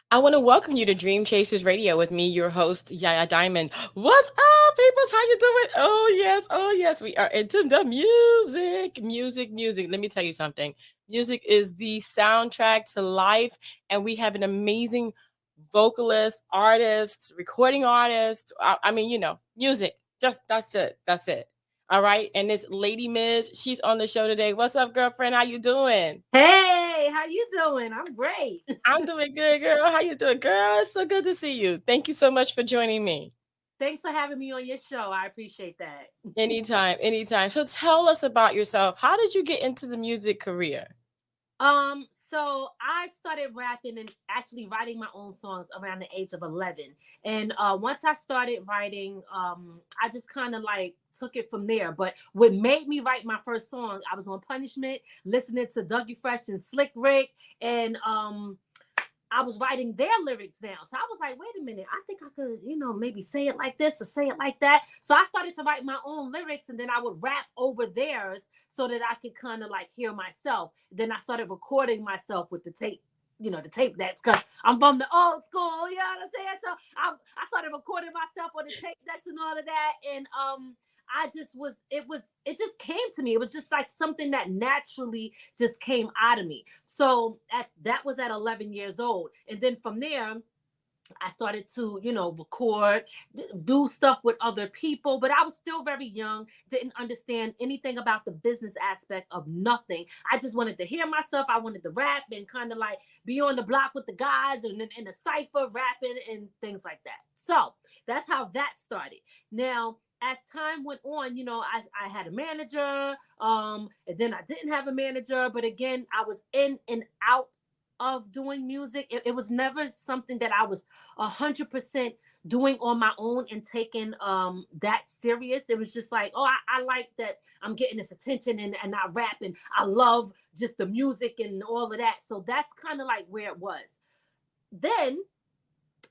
I want to welcome you to Dream Chasers Radio with me, your host, Yaya Diamond. What's up, peoples? How you doing? Oh yes, we are into the music. Let me tell you something. Music is the soundtrack to life, and we have an amazing vocalist, artist, recording artist. I mean, music. Just that's it. That's it. All right, and it's Ladi Miz. She's on the show today. What's up, girlfriend? How you doing? Hey, how you doing? I'm great. I'm doing good, girl. How you doing, girl? It's so good to see you. Thank you so much for joining me. Thanks for having me on your show. I appreciate that. Anytime. So tell us about yourself. How did you get into the music career? So I started rapping and actually writing my own songs around the age of 11. And once I started writing, I just kind of like took it from there. But what made me write my first song, I was on Punishment, listening to Dougie Fresh and Slick Rick, and I was writing their lyrics down. So I was like, wait a minute, I think I could, maybe say it like this or say it like that. So I started to write my own lyrics, and then I would rap over theirs so that I could kind of like hear myself. Then I started recording myself with the tape, the tape decks, because I'm from the old school, you know what I'm saying? So I started recording myself on the tape decks and all of that. And it just came to me. It was just like something that naturally just came out of me. So that was at 11 years old. And then from there, I started to, record, do stuff with other people, but I was still very young, didn't understand anything about the business aspect of nothing. I just wanted to hear myself. I wanted to rap and kind of like be on the block with the guys and in a cypher rapping and things like that. So that's how that started. Now, as time went on, I had a manager, and then I didn't have a manager, but again, I was in and out of doing music. It was never something that I was 100% doing on my own and taking that serious. It was just like, oh, I like that I'm getting this attention and I rap and I love just the music and all of that. So that's kind of like where it was. Then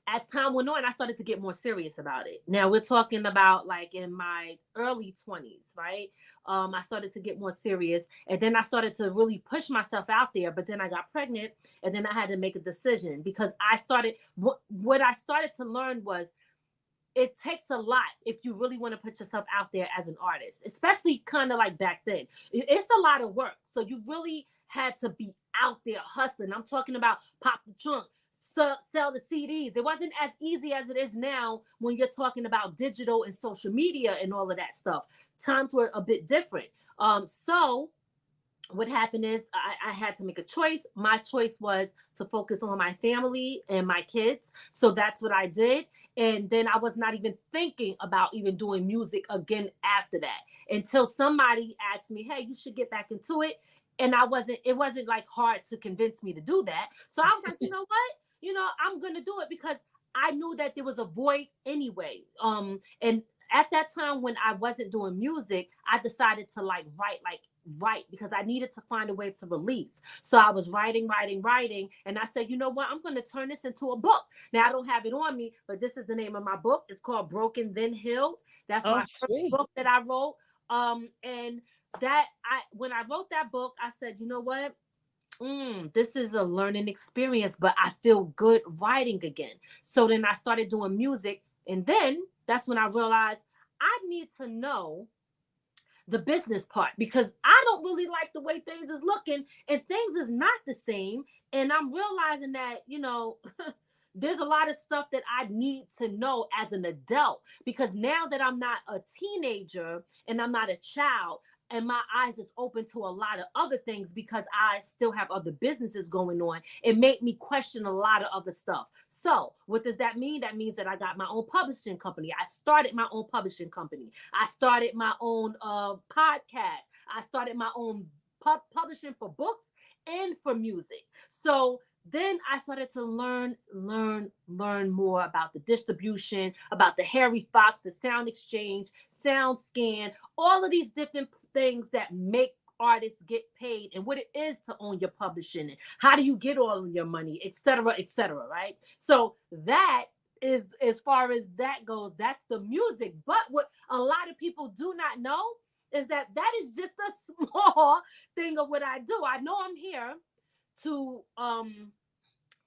as time went on, I started to get more serious about it. Now we're talking about like in my early 20s, right? I started to get more serious, and then I started to really push myself out there. But then I got pregnant, and then I had to make a decision because what I started to learn was it takes a lot if you really want to put yourself out there as an artist, especially kind of like back then. It's a lot of work. So you really had to be out there hustling. I'm talking about pop the trunk, sell the CDs. It wasn't as easy as it is now when you're talking about digital and social media and all of that stuff. Times were a bit different. So what happened is I had to make a choice. My choice was to focus on my family and my kids. So that's what I did. And then I was not even thinking about even doing music again after that until somebody asked me, hey, you should get back into it. And it wasn't like hard to convince me to do that. So I was like, you know what? I'm going to do it because I knew that there was a void anyway. And at that time when I wasn't doing music, I decided to write because I needed to find a way to release. So I was writing. And I said, you know what? I'm going to turn this into a book. Now I don't have it on me, but this is the name of my book. It's called Broken Then Healed. That's my first book that I wrote. And when I wrote that book, I said, you know what? This is a learning experience, but I feel good writing again. So then I started doing music. And then that's when I realized I need to know the business part because I don't really like the way things is looking and things is not the same. And I'm realizing that, there's a lot of stuff that I need to know as an adult because now that I'm not a teenager and I'm not a child, and my eyes is open to a lot of other things because I still have other businesses going on. It made me question a lot of other stuff. So what does that mean? That means that I got my own publishing company. I started my own publishing company. I started my own podcast. I started my own publishing for books and for music. So then I started to learn more about the distribution, about the Harry Fox, the Sound Exchange, Sound Scan, all of these different things that make artists get paid and what it is to own your publishing and how do you get all of your money, et cetera, right? So that is, as far as that goes, that's the music. But what a lot of people do not know is that is just a small thing of what I do. I know I'm here to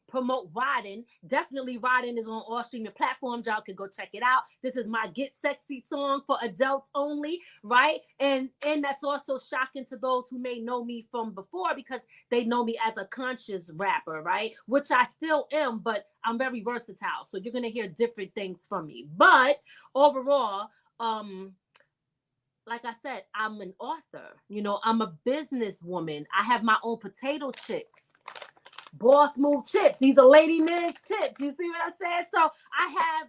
promote riding. Definitely riding is on all streaming platforms. Y'all can go check it out. This is my Get Sexy song for adults only, right? And that's also shocking to those who may know me from before because they know me as a conscious rapper, right? Which I still am, but I'm very versatile. So you're gonna hear different things from me. But overall, like I said, I'm an author. You know, I'm a businesswoman. I have my own potato chips. Boss Move chips. These are Ladi Miz chips. You see what I'm saying? So I have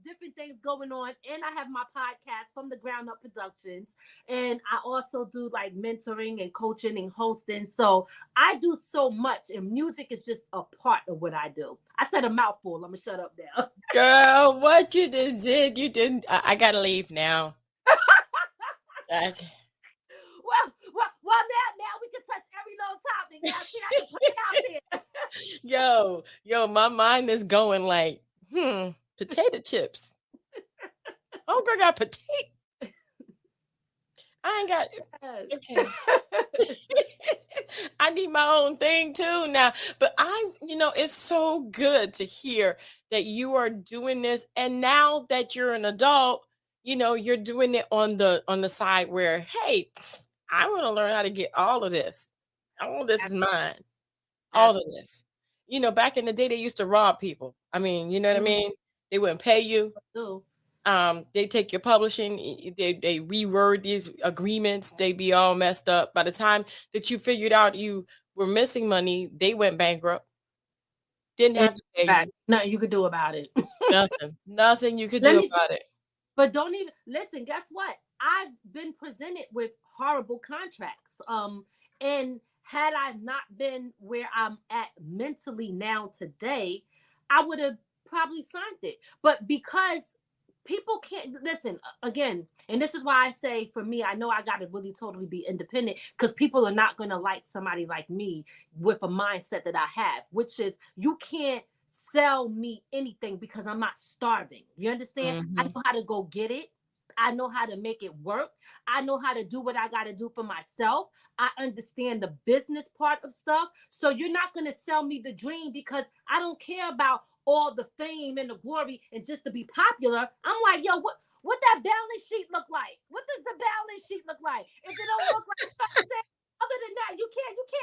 different things going on, and I have my podcast From the Ground Up Productions, and I also do like mentoring and coaching and hosting. So I do so much, and music is just a part of what I do. I said a mouthful. I'm gonna shut up now. Girl, what you did, you didn't. I gotta leave now. Well, now we can touch every little topic. Now, see, I can put it out there. Yo, my mind is going like, potato chips. Oh, girl got potato. I ain't got. Okay. I need my own thing too now. But it's so good to hear that you are doing this. And now that you're an adult, you're doing it on the side where, hey, I want to learn how to get all of this. All of this is mine. All of this. Back in the day, they used to rob people. I mean, you know what I mean? They wouldn't pay you. They take your publishing, they reword these agreements, they be all messed up. By the time that you figured out you were missing money, they went bankrupt. Didn't have to pay you. Nothing you could do about it. Nothing you could do about it. But don't even listen. Guess what? I've been presented with horrible contracts. And had I not been where I'm at mentally now today, I would have probably signed it. But because people can't listen again, and this is why I say for me, I know I got to really totally be independent because people are not going to like somebody like me with a mindset that I have, which is you can't sell me anything because I'm not starving. You understand? I know how to go get it. I know how to make it work. I know how to do what I got to do for myself. I understand the business part of stuff. So you're not going to sell me the dream because I don't care about all the fame and the glory and just to be popular. I'm like, yo, what that balance sheet look like? What does the balance sheet look like? If it don't look like something, other than that, you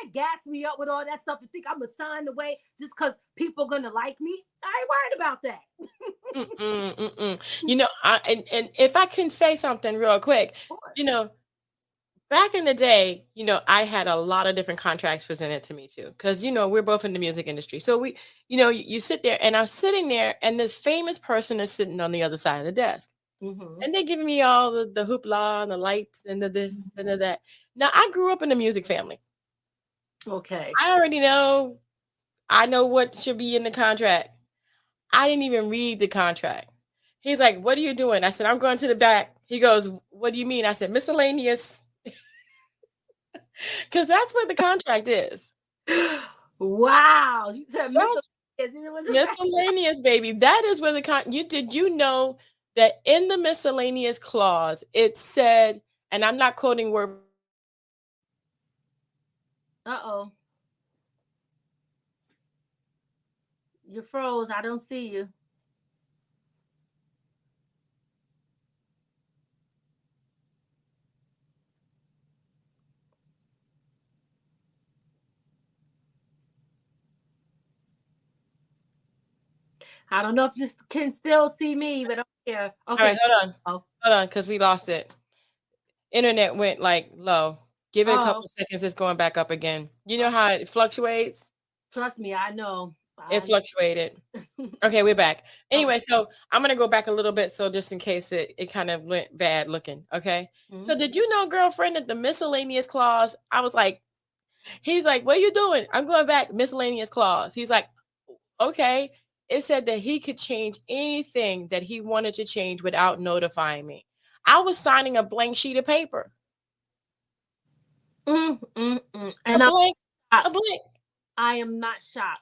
can't gas me up with all that stuff and think I'm assigned away just because people gonna like me. I ain't worried about that. And if I can say something real quick, back in the day, I had a lot of different contracts presented to me too, because we're both in the music industry. So we, you sit there, and I'm sitting there, and this famous person is sitting on the other side of the desk. And they're giving me all the hoopla and the lights and the this and the that. Now, I grew up in a music family. Okay. I already know. I know what should be in the contract. I didn't even read the contract. He's like, "What are you doing?" I said, "I'm going to the back." He goes, "What do you mean?" I said, "Miscellaneous." Because that's what the contract is. Wow. You said miscellaneous. Miscellaneous, baby. That is where did you know that in the miscellaneous clause, it said, and I'm not quoting word. Uh-oh. You froze. I don't see you. I don't know if you can still see me, but I'm here. Okay. All right, hold on, because we lost it. Internet went like low. Give it a couple seconds. It's going back up again. You know how it fluctuates? Trust me, I know. It fluctuated. Okay, we're back. Anyway, so I'm going to go back a little bit. So just in case it kind of went bad looking. Okay. So did you know, girlfriend, that the miscellaneous clause, I was like, he's like, what are you doing? I'm going back. Miscellaneous clause. He's like, okay. It said that he could change anything that he wanted to change without notifying me. I was signing a blank sheet of paper. And a blank. I am not shocked.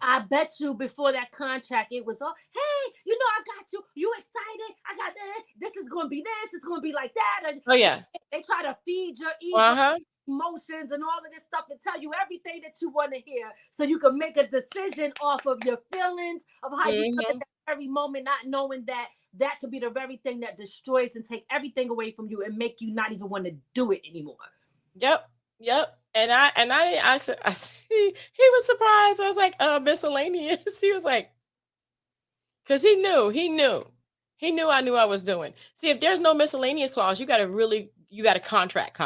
I bet you before that contract, it was all, hey, I got you. You excited? I got that. This is going to be this. It's going to be like that. And Oh yeah. they try to feed your ego Uh-huh. emotions and all of this stuff and tell you everything that you want to hear so you can make a decision off of your feelings of how you feel at that every moment, not knowing that that could be the very thing that destroys and take everything away from you and make you not even want to do it anymore. Yep. Yep. And I didn't actually he was surprised. I was like, miscellaneous. He was like, because he knew I knew I was doing. See, if there's no miscellaneous clause, you got to contract.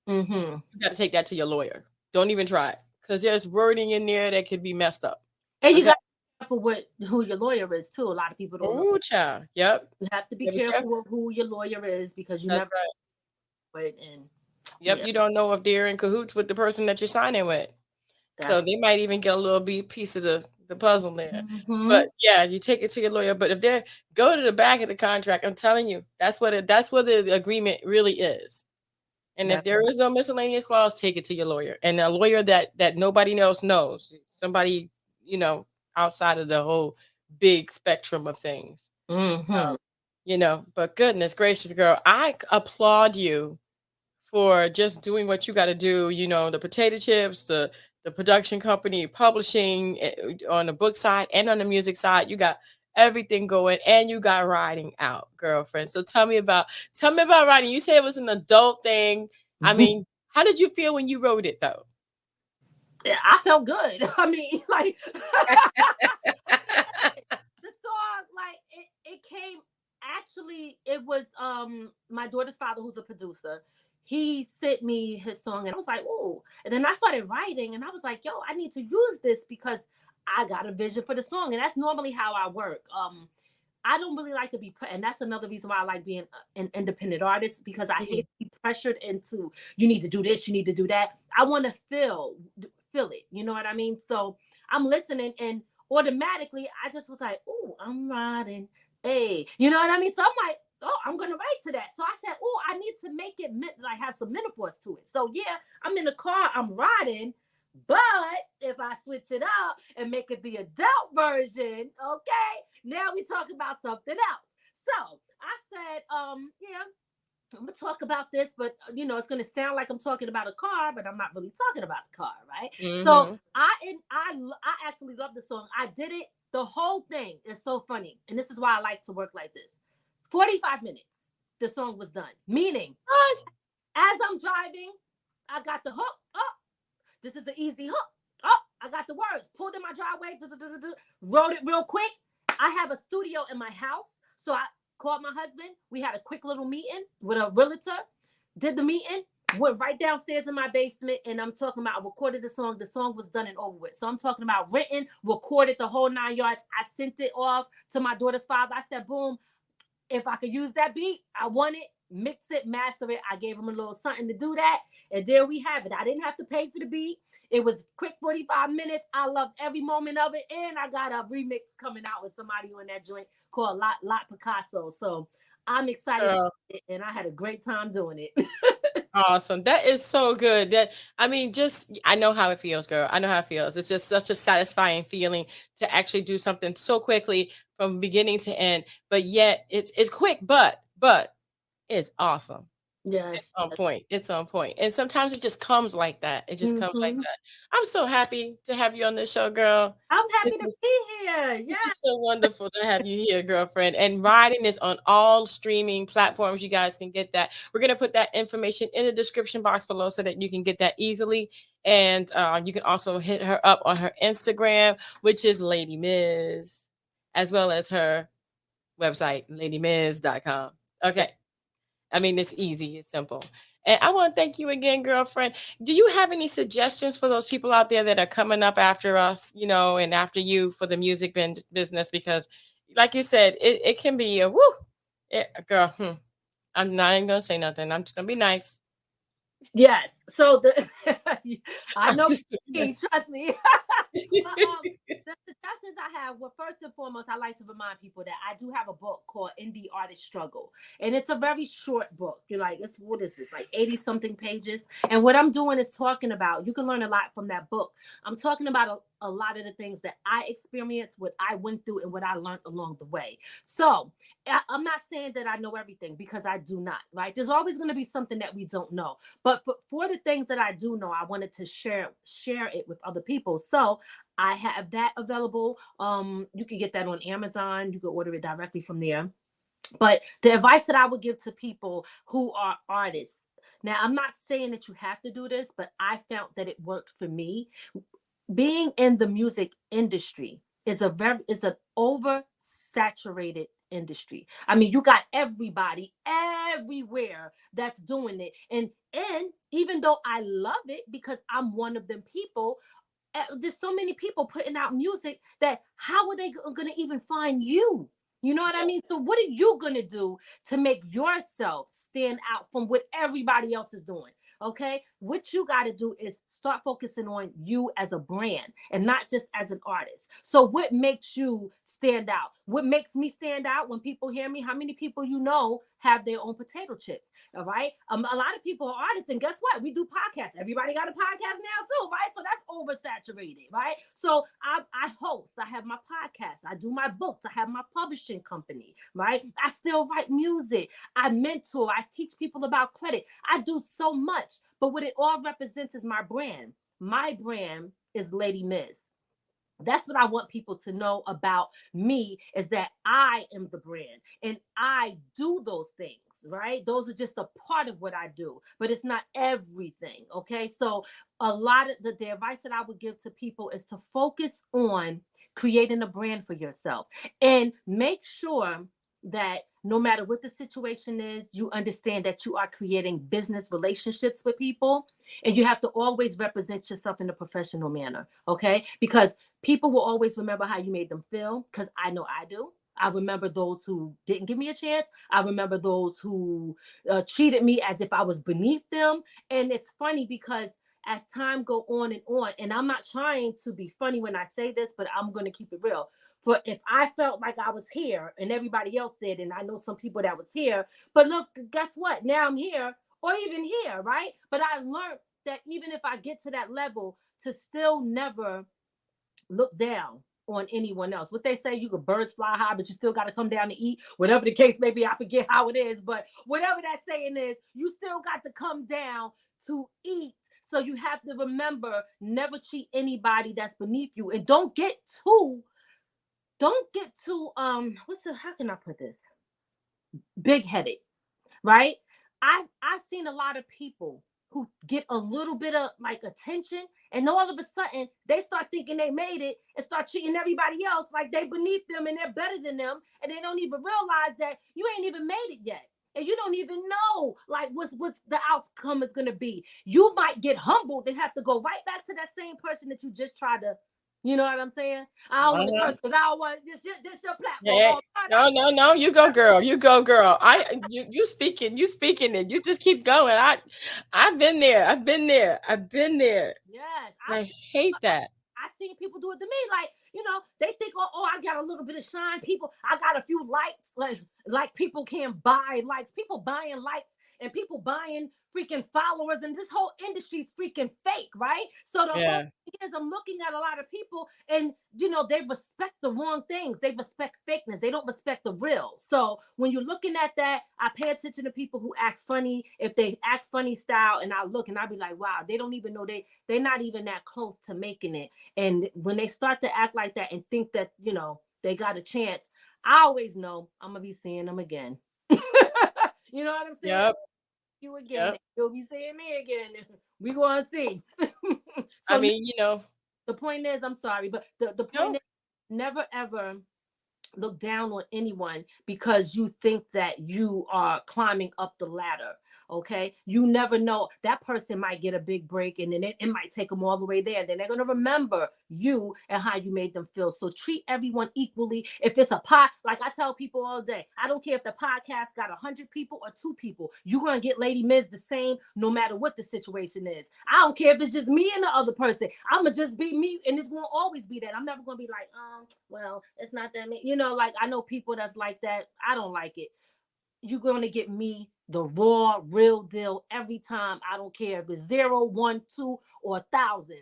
Mm-hmm. You got to take that to your lawyer. Don't even try it, because there's wording in there that could be messed up. And you got to be careful who your lawyer is too. A lot of people don't know. Ooh, child. Yep. You have to be careful with who your lawyer is, because you That's never right. And yep, you don't know if they're in cahoots with the person that you're signing with. So they might even get a little piece of the puzzle there. Mm-hmm. But yeah, you take it to your lawyer. But if they go to the back of the contract, I'm telling you, that's what the agreement really is. And if there is no miscellaneous clause, take it to your lawyer, and a lawyer that nobody else knows, somebody outside of the whole big spectrum of things. Mm-hmm. But goodness gracious, girl, I applaud you for just doing what you got to do. The potato chips, the production company, publishing on the book side and on the music side. You got everything going, and you got writing out, girlfriend. So tell me about writing. You say it was an adult thing. I mean, how did you feel when you wrote it, though? Yeah, I felt good. I mean, like the song, like it came. Actually, it was my daughter's father, who's a producer. He sent me his song, and I was like, oh. And then I started writing, and I was like, yo, I need to use this because I got a vision for the song. And that's normally how I work. I don't really like to be, and that's another reason why I like being an independent artist, because I hate to be pressured into, you need to do this, you need to do that. I want to feel it. You know what I mean? So I'm listening, and automatically I just was like, oh, I'm riding. Hey, you know what I mean? So I'm like, oh, I'm going to write to that. So I said, oh, I need to make it like have some metaphors to it. So yeah, I'm in the car, I'm riding. But if I switch it up and make it the adult version, okay, now we talk about something else. So I said, yeah, I'm gonna talk about this, but it's gonna sound like I'm talking about a car, but I'm not really talking about a car, right? Mm-hmm. So I actually love the song. I did it. The whole thing is so funny, and this is why I like to work like this. 45 minutes, the song was done. Meaning, as I'm driving, I got the hook. Oh, this is the easy hook. Oh, I got the words. Pulled in my driveway, wrote it real quick. I have a studio in my house, so I called my husband. We had a quick little meeting with a realtor. Did the meeting, went right downstairs in my basement, and I'm talking about I recorded the song. The song was done and over with. So I'm talking about written, recorded the whole 9 yards. I sent it off to my daughter's father. I said, boom, if I could use that beat, I want it, mix it, master it. I gave him a little something to do that. And there we have it. I didn't have to pay for the beat. It was quick 45 minutes. I loved every moment of it. And I got a remix coming out with somebody on that joint called Lot Picasso. So I'm excited about it, and I had a great time doing it. Awesome. That is so good. I know how it feels, girl. I know how it feels. It's just such a satisfying feeling to actually do something so quickly from beginning to end, but yet it's quick, but it's awesome. Yes. It's on point. It's on point. And sometimes it just comes like that. It just comes like that. I'm so happy to have you on this show, girl. I'm happy to be here. It's just so wonderful to have you here, girlfriend. And riding is on all streaming platforms. You guys can get that. We're going to put that information in the description box below so that you can get that easily. And you can also hit her up on her Instagram, which is Ladi Miz, as well as her website, ladimiz.com. Okay. I mean, it's easy. It's simple. And I want to thank you again, girlfriend. Do you have any suggestions for those people out there that are coming up after us, and after you for the music business? Because like you said, it can be a girl. I'm not even going to say nothing. I'm just going to be nice. Yes. So I know, trust me. The suggestions I have, well, first and foremost, I like to remind people that I do have a book called Indie Artist Struggle. And it's a very short book. You're like, what is this? Like 80 something pages. And what I'm doing is talking about, you can learn a lot from that book. I'm talking about a lot of the things that I experienced, what I went through, and what I learned along the way. So I'm not saying that I know everything, because I do not, right? There's always going to be something that we don't know. But for the things that I do know, I wanted to share it with other people. So I have that available. You can get that on Amazon. You can order it directly from there. But the advice that I would give to people who are artists, now I'm not saying that you have to do this, but I found that it worked for me. Being in the music industry is an oversaturated industry. I mean, you got everybody everywhere that's doing it. And even though I love it, because I'm one of them people, there's so many people putting out music that how are they going to even find you? You know what I mean? So what are you going to do to make yourself stand out from what everybody else is doing? Okay, what you got to do is start focusing on you as a brand and not just as an artist. So what makes you stand out? What makes me stand out when people hear me? How many people you know have their own potato chips? All right, a lot of people are artists, and guess what? We do podcasts. Everybody got a podcast now too, right? So that's oversaturated, right? So I host. I have my podcast. I do my books. I have my publishing company, right? I still write music. I mentor. I teach people about credit. I do so much. But what it all represents is my brand. My brand is Ladi Miz. That's what I want people to know about me, is that I am the brand and I do those things, right? Those are just a part of what I do, but it's not everything. Okay. So a lot of the advice that I would give to people is to focus on creating a brand for yourself and make sure that no matter what the situation is, you understand that you are creating business relationships with people, and you have to always represent yourself in a professional manner. Okay. Because people will always remember how you made them feel, because I know I do. I remember those who didn't give me a chance. I remember those who treated me as if I was beneath them. And it's funny because as time go on, and I'm not trying to be funny when I say this, but I'm going to keep it real. For if I felt like I was here and everybody else did, and I know some people that was here, but look, guess what? Now I'm here, or even here, right? But I learned that even if I get to that level, to still never look down on anyone else. What they say, you could birds fly high, but you still got to come down to eat. Whatever the case may be, I forget how it is, but whatever that saying is, you still got to come down to eat. So you have to remember, never treat anybody that's beneath you, and don't get too how can I put this? Big-headed, right? I've seen a lot of people who get a little bit of like attention, and all of a sudden they start thinking they made it and start treating everybody else like they beneath them and they're better than them, and they don't even realize that you ain't even made it yet. And you don't even know like what's the outcome is gonna be. You might get humbled and have to go right back to that same person that you just tried to, you know what I'm saying? I don't want to curse because I don't want this your Hey, platform. no. You go, girl. You go, girl. You speaking. You speaking it. You just keep going. I've been there. I've been there. I've been there. Yes, I hate that. I seen people do it to me. Like, they think, oh, I got a little bit of shine. People, I got a few likes. Like people can't buy likes. People buying likes and people buying freaking followers, and this whole industry is freaking fake, right? So the whole thing is, I'm looking at a lot of people, and they respect the wrong things. They respect fakeness. They don't respect the real. So when you're looking at that, I pay attention to people who act funny. If they act funny style, and I look and I be like, wow, they don't even know they're not even that close to making it. And when they start to act like that and think that they got a chance, I always know I'm gonna be seeing them again. You know what I'm saying? Yep. You again. Yep. You'll be seeing me again. We gonna see. So I mean, the point is, I'm sorry, but the point is, never ever look down on anyone because you think that you are climbing up the ladder. Okay, you never know, that person might get a big break, and then it might take them all the way there. Then they're going to remember you and how you made them feel. So treat everyone equally. If it's a like I tell people all day, I don't care if the podcast got 100 people or 2 people, you're going to get Ladi Miz the same no matter what the situation is. I don't care if it's just me and the other person. I'm going to just be me, and it's going to always be that. I'm never going to be like, well, it's not that me. Like I know people that's like that. I don't like it. You're going to get me, the raw, real deal, every time. I don't care if it's 0, 1, 2, or 1,000.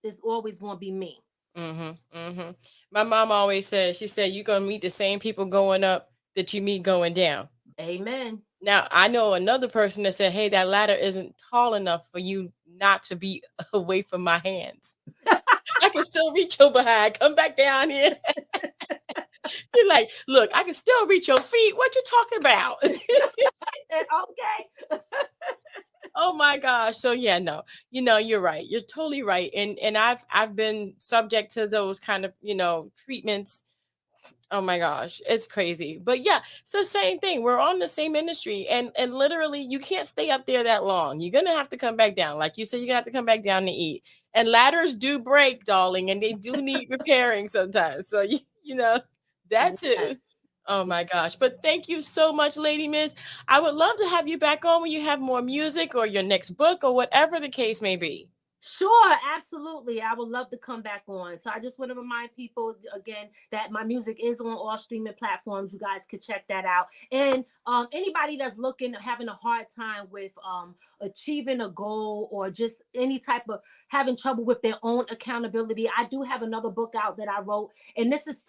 It's always going to be me. My mom always said, she said, you're going to meet the same people going up that you meet going down. Amen. Now, I know another person that said, hey, that ladder isn't tall enough for you not to be away from my hands. I can still reach your behind. Come back down here. You're like, look, I can still reach your feet. What you talking about? Okay. Oh my gosh. So yeah, no, you're right. You're totally right. And I've been subject to those kind of, treatments. Oh my gosh, it's crazy. But yeah, it's the same thing. We're on the same industry, and literally you can't stay up there that long. You're gonna have to come back down. Like you said, you're gonna have to come back down to eat. And ladders do break, darling, and they do need repairing sometimes. So that too. Oh my gosh. But thank you so much, Lady Miz. I would love to have you back on when you have more music or your next book or whatever the case may be. Sure, absolutely. I would love to come back on. So I just want to remind people again that my music is on all streaming platforms. You guys could check that out. And anybody that's having a hard time with achieving a goal or just any type of having trouble with their own accountability, I do have another book out that I wrote. And this is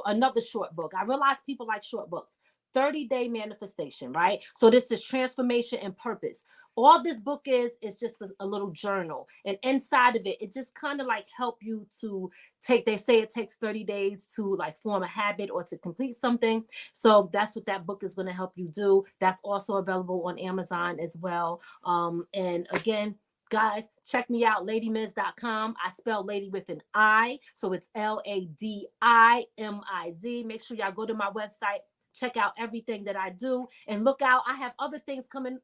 another short book. I realize people like short books. 30-day manifestation, right? So this is transformation and purpose. All this book is just a little journal. And inside of it, it just kind of like help you to they say it takes 30 days to like form a habit or to complete something. So that's what that book is going to help you do. That's also available on Amazon as well. And again, guys, check me out, ladimiz.com. I spell lady with an I. So it's LADIMIZ. Make sure y'all go to my website. Check out everything that I do and look out. I have other things coming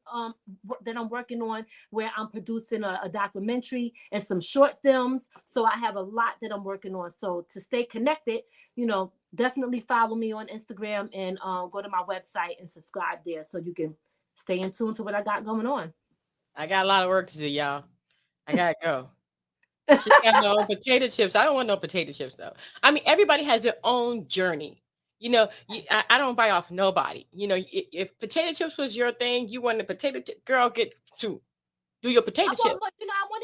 that I'm working on where I'm producing a documentary and some short films. So I have a lot that I'm working on. So to stay connected, definitely follow me on Instagram and go to my website and subscribe there so you can stay in tune to what I got going on. I got a lot of work to do, y'all. I gotta go. She got no potato chips. I don't want no potato chips though. I mean, everybody has their own journey. I don't buy off nobody. If potato chips was your thing, you want a potato chip, girl, get to do your potato chip. I want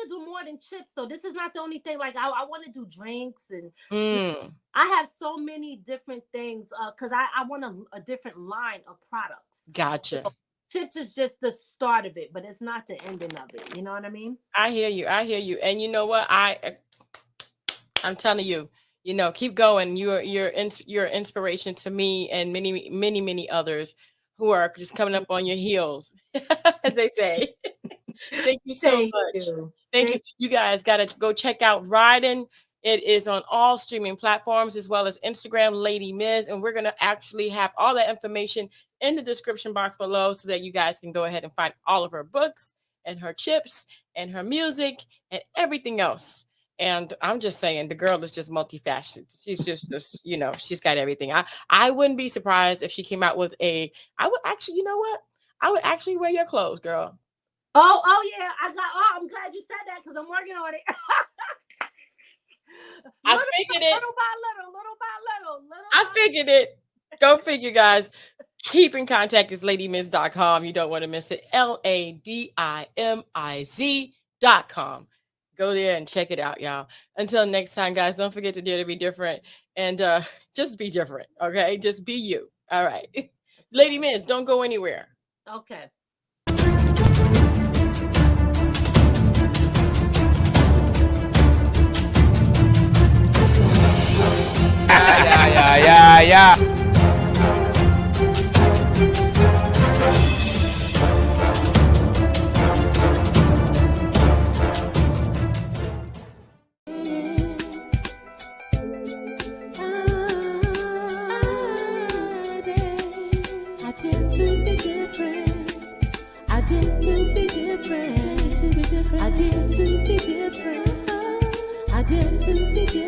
to do more than chips, though. This is not the only thing. Like, I want to do drinks and I have so many different things because I want a different line of products. Gotcha. So chips is just the start of it, but it's not the ending of it. You know what I mean? I hear you. And you know what? I'm telling you. Keep going. You're inspiration to me and many, many, many others who are just coming up on your heels, as they say. Thank you so much. Thank you. You guys got to go check out Riding. It is on all streaming platforms as well as Instagram, Lady Miz. And we're going to actually have all that information in the description box below so that you guys can go ahead and find all of her books and her chips and her music and everything else. And I'm just saying, the girl is just multifaceted. She's just she's got everything. I wouldn't be surprised if she came out with I would actually, you know what? I would actually wear your clothes, girl. Oh yeah. I'm glad you said that because I'm working on it. I figured it. Little by little. I figured it. Go figure, guys. Keep in contact. It's ladimiz.com. You don't want to miss it. LADIMIZ.com. Go there and check it out, y'all. Until next time, guys, don't forget to dare to be different and just be different, okay? Just be you. All right. Lady Miz, don't go anywhere. Okay. Yeah. I did to be different.